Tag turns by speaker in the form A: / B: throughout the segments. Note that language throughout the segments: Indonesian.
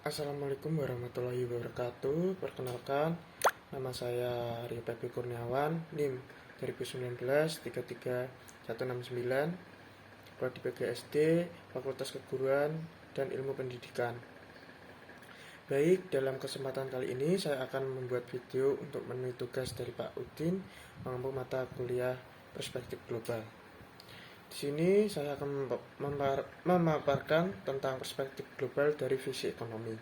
A: Assalamualaikum warahmatullahi wabarakatuh. Perkenalkan, nama saya Rio Pepi Kurniawan, NIM 2019-33169, Prodi PGSD, Fakultas Keguruan dan Ilmu Pendidikan. Baik, dalam kesempatan kali ini saya akan membuat video untuk memenuhi tugas dari Pak Udin mengampu mata kuliah Perspektif Global. Di sini saya akan memaparkan tentang perspektif global dari visi ekonomi.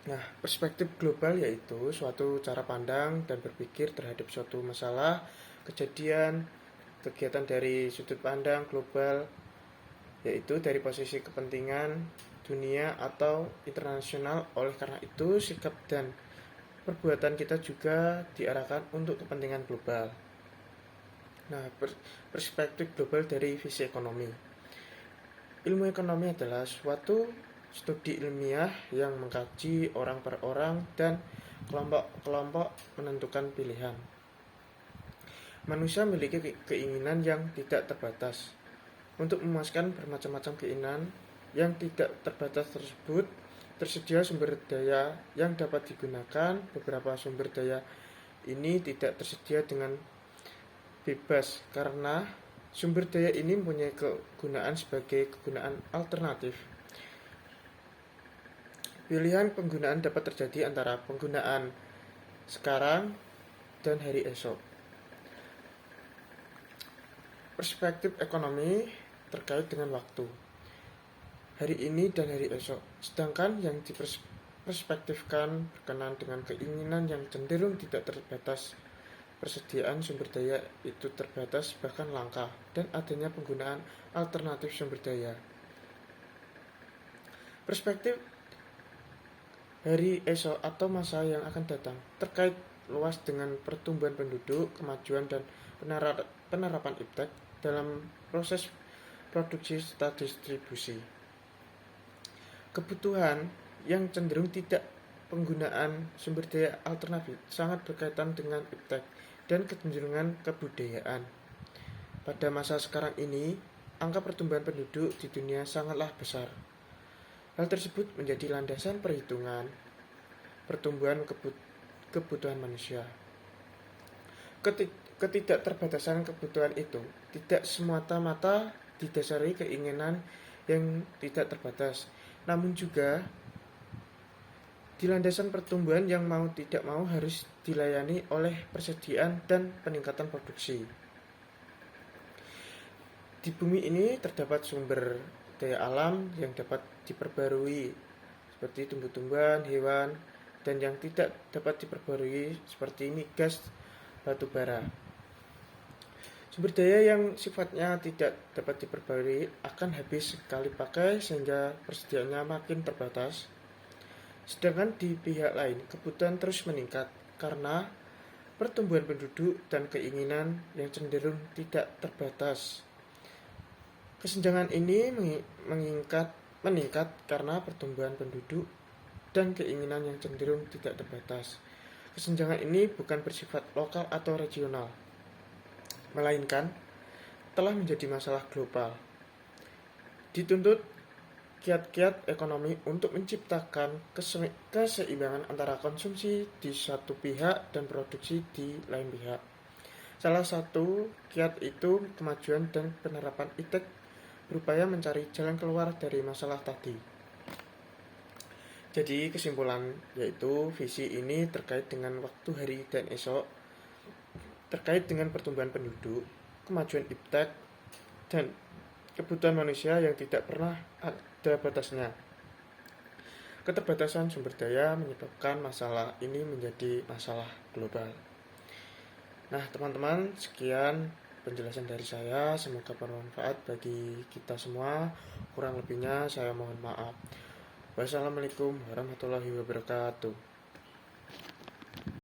A: Nah, perspektif global yaitu suatu cara pandang dan berpikir terhadap suatu masalah, kejadian, kegiatan dari sudut pandang global, yaitu dari posisi kepentingan dunia atau internasional. Oleh karena itu, sikap dan perbuatan kita juga diarahkan untuk kepentingan global. Nah, perspektif global dari visi ekonomi. Ilmu ekonomi adalah suatu studi ilmiah yang mengkaji orang per orang dan kelompok-kelompok menentukan pilihan. Manusia memiliki keinginan yang tidak terbatas. Untuk memuaskan bermacam-macam keinginan yang tidak terbatas tersebut, tersedia sumber daya yang dapat digunakan. Beberapa sumber daya ini tidak tersedia dengan bebas karena sumber daya ini mempunyai kegunaan sebagai kegunaan alternatif. Pilihan penggunaan dapat terjadi antara penggunaan sekarang dan hari esok. Perspektif ekonomi terkait dengan waktu, hari ini dan hari esok. Sedangkan yang diperspektifkan berkenaan dengan keinginan yang cenderung tidak terbatas. Persediaan sumber daya itu terbatas bahkan langka, dan adanya penggunaan alternatif sumber daya. Perspektif hari esok atau masa yang akan datang terkait luas dengan pertumbuhan penduduk, kemajuan dan penerapan iptek dalam proses produksi serta distribusi. Kebutuhan yang cenderung tidak penggunaan sumber daya alternatif sangat berkaitan dengan iptek dan kecenderungan kebudayaan. Pada masa sekarang ini, angka pertumbuhan penduduk di dunia sangatlah besar. Hal tersebut menjadi landasan perhitungan pertumbuhan kebutuhan manusia. Ketidakterbatasan kebutuhan itu tidak semata-mata didasari keinginan yang tidak terbatas, namun juga di landasan pertumbuhan yang mau tidak mau harus dilayani oleh persediaan dan peningkatan produksi. Di bumi ini terdapat sumber daya alam yang dapat diperbarui seperti tumbuh-tumbuhan, hewan, dan yang tidak dapat diperbarui seperti migas, batu bara. Sumber daya yang sifatnya tidak dapat diperbarui akan habis sekali pakai sehingga persediaannya makin terbatas. Sedangkan di pihak lain, kebutuhan terus meningkat karena pertumbuhan penduduk dan keinginan yang cenderung tidak terbatas. Kesenjangan ini meningkat karena pertumbuhan penduduk dan keinginan yang cenderung tidak terbatas. Kesenjangan ini bukan bersifat lokal atau regional, melainkan telah menjadi masalah global. Dituntut kiat-kiat ekonomi untuk menciptakan keseimbangan antara konsumsi di satu pihak dan produksi di lain pihak. Salah satu kiat itu kemajuan dan penerapan iptek berupaya mencari jalan keluar dari masalah tadi. Jadi kesimpulan yaitu visi ini terkait dengan waktu, hari, dan esok, terkait dengan pertumbuhan penduduk, kemajuan iptek, dan kebutuhan manusia yang tidak pernah ada batasnya. Keterbatasan sumber daya menyebabkan masalah ini menjadi masalah global. Nah, teman-teman, sekian penjelasan dari saya. Semoga bermanfaat bagi kita semua. Kurang lebihnya saya mohon maaf. Wassalamualaikum warahmatullahi wabarakatuh.